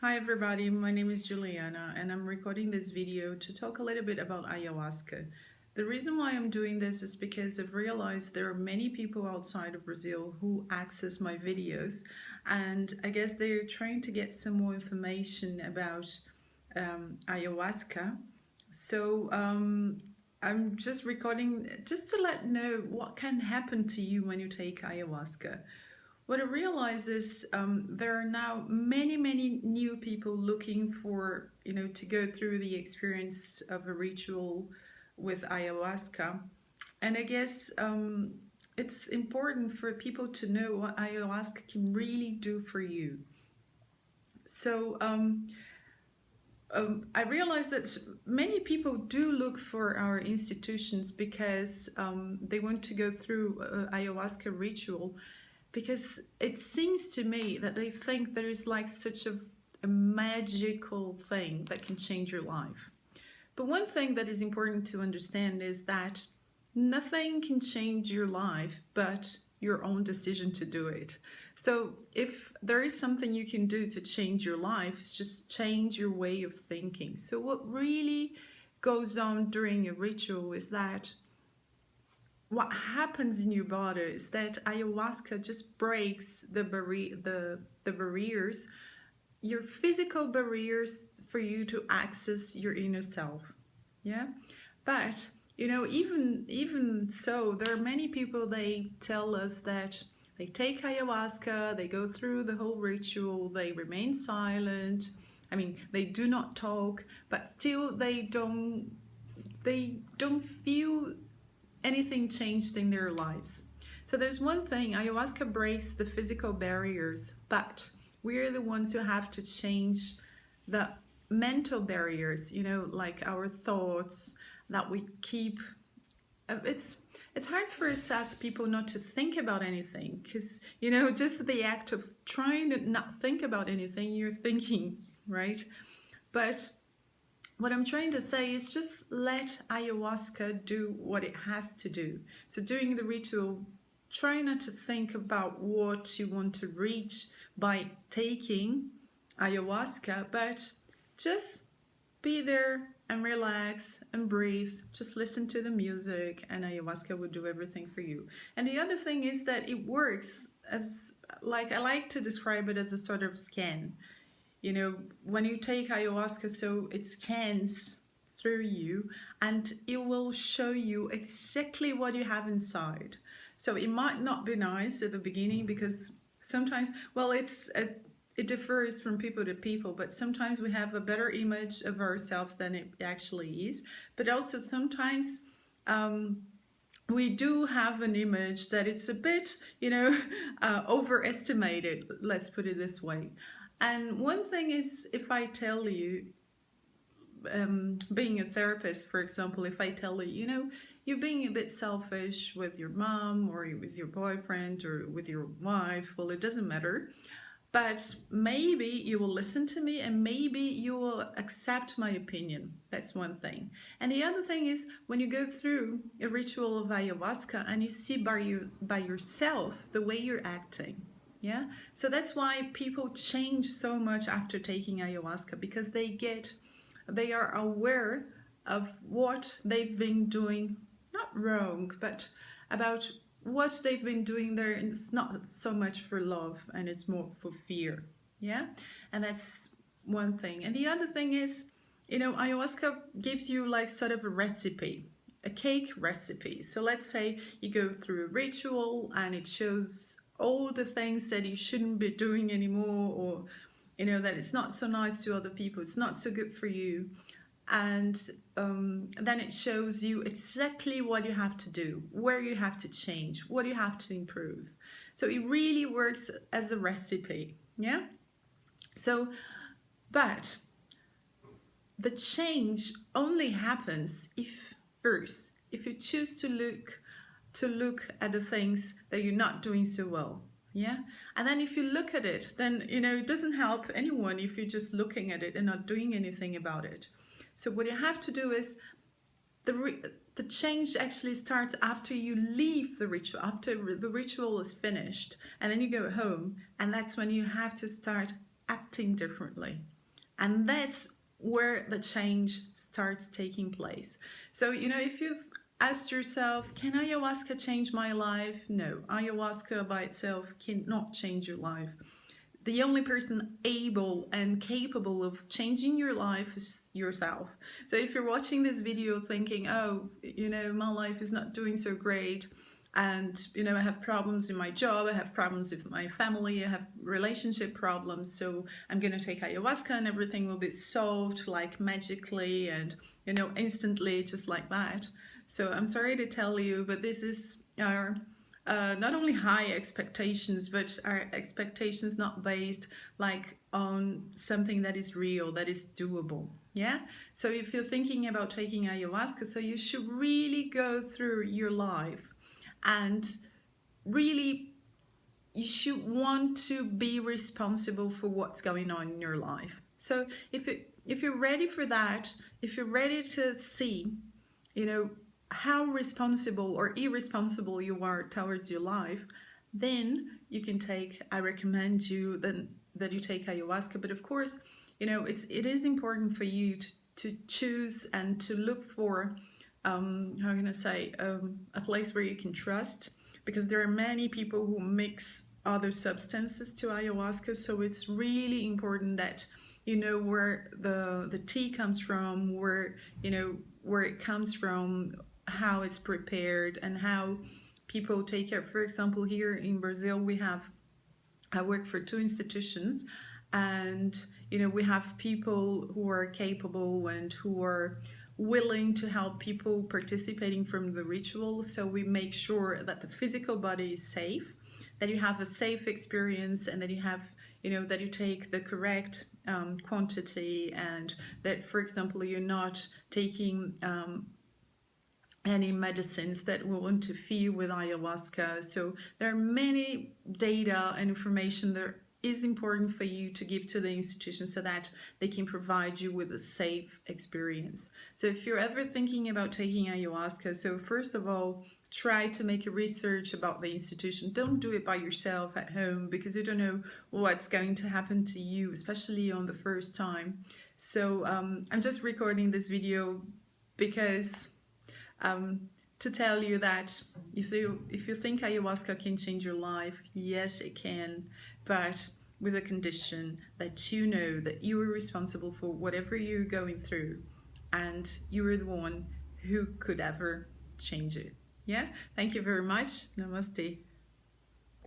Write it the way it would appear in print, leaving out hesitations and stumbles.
Hi everybody, my name is Juliana and I'm recording this video to talk a little bit about ayahuasca. The reason why I'm doing this is because I've realized there are many people outside of Brazil who access my videos, and I guess they're trying to get some more information about ayahuasca. So I'm just recording just to let know what can happen to you when you take ayahuasca. What I realize is there are now many new people looking for, to go through the experience of a ritual with ayahuasca. And I guess it's important for people to know what ayahuasca can really do for you. So I realize that many people do look for our institutions because they want to go through ayahuasca ritual, because it seems to me that they think there is like such a magical thing that can change your life. But one thing that is important to understand is that nothing can change your life but your own decision to do it. So if there is something you can do to change your life, it's just change your way of thinking. So what really goes on during a ritual is that what happens in your body is that ayahuasca just breaks the barriers, your physical barriers for you to access your inner self. Yeah, but even so, there are many people, they tell us that they take ayahuasca, they go through the whole ritual, they remain silent. I mean, they do not talk, but still they don't feel anything changed in their lives. So there's one thing, ayahuasca breaks the physical barriers, but we're the ones who have to change the mental barriers, like our thoughts that we keep. It's hard for us as people not to think about anything, because just the act of trying to not think about anything, you're thinking, right? But what I'm trying to say is just let ayahuasca do what it has to do. So during the ritual, try not to think about what you want to reach by taking ayahuasca, but just be there and relax and breathe. Just listen to the music, and ayahuasca will do everything for you. And the other thing is that it works as, like, I like to describe it as a sort of scan. When you take ayahuasca, so it scans through you and it will show you exactly what you have inside. So it might not be nice at the beginning, because sometimes, well, it differs from people to people, but sometimes we have a better image of ourselves than it actually is. But also sometimes we do have an image that it's a bit, overestimated, let's put it this way. And one thing is, if I tell you, being a therapist, for example, if I tell you, you're being a bit selfish with your mom or with your boyfriend or with your wife, well, it doesn't matter. But maybe you will listen to me and maybe you will accept my opinion. That's one thing. And the other thing is, when you go through a ritual of ayahuasca and you see by yourself the way you're acting. Yeah. So that's why people change so much after taking ayahuasca, because they are aware of what they've been doing, not wrong, but about what they've been doing there. And it's not so much for love and it's more for fear. Yeah. And that's one thing. And the other thing is, ayahuasca gives you like sort of a recipe, a cake recipe. So let's say you go through a ritual and it shows all the things that you shouldn't be doing anymore, or that it's not so nice to other people, it's not so good for you. And then it shows you exactly what you have to do, where you have to change, what you have to improve. So it really works as a recipe. Yeah. So, but the change only happens if you choose to look at the things that you're not doing so well. Yeah. And then if you look at it, then it doesn't help anyone if you're just looking at it and not doing anything about it. So what you have to do is, the change actually starts after you leave the ritual, after the ritual is finished, and then you go home, and that's when you have to start acting differently. And that's where the change starts taking place. So, if you've asked yourself, can ayahuasca change my life? No, ayahuasca by itself cannot change your life. The only person able and capable of changing your life is yourself. So if you're watching this video thinking, oh, my life is not doing so great, and I have problems in my job, I have problems with my family, I have relationship problems, so I'm gonna take ayahuasca and everything will be solved like magically and instantly, just like that. So I'm sorry to tell you, but this is our not only high expectations, but our expectations not based like on something that is real, that is doable. Yeah. So if you're thinking about taking ayahuasca, so you should really go through your life and really you should want to be responsible for what's going on in your life. So if you're ready for that, if you're ready to see, how responsible or irresponsible you are towards your life, then you can take. I recommend you then that you take ayahuasca. But of course, it is important for you to choose and to look for how can I say a place where you can trust, because there are many people who mix other substances to ayahuasca. So it's really important that you know where the tea comes from, where where it comes from, how it's prepared, and how people take care. For example, here in Brazil, I work for two institutions, and we have people who are capable and who are willing to help people participating from the ritual. So we make sure that the physical body is safe, that you have a safe experience, and that you have that you take the correct quantity, and that, for example, you're not taking any medicines that will interfere with ayahuasca. So there are many data and information that is important for you to give to the institution so that they can provide you with a safe experience. So if you're ever thinking about taking ayahuasca, so first of all, try to make a research about the institution. Don't do it by yourself at home, because you don't know what's going to happen to you, especially on the first time. So I'm just recording this video because to tell you that if you think ayahuasca can change your life, yes, it can, but with a condition that you know that you are responsible for whatever you're going through, and you are the one who could ever change it. Yeah, thank you very much. Namaste.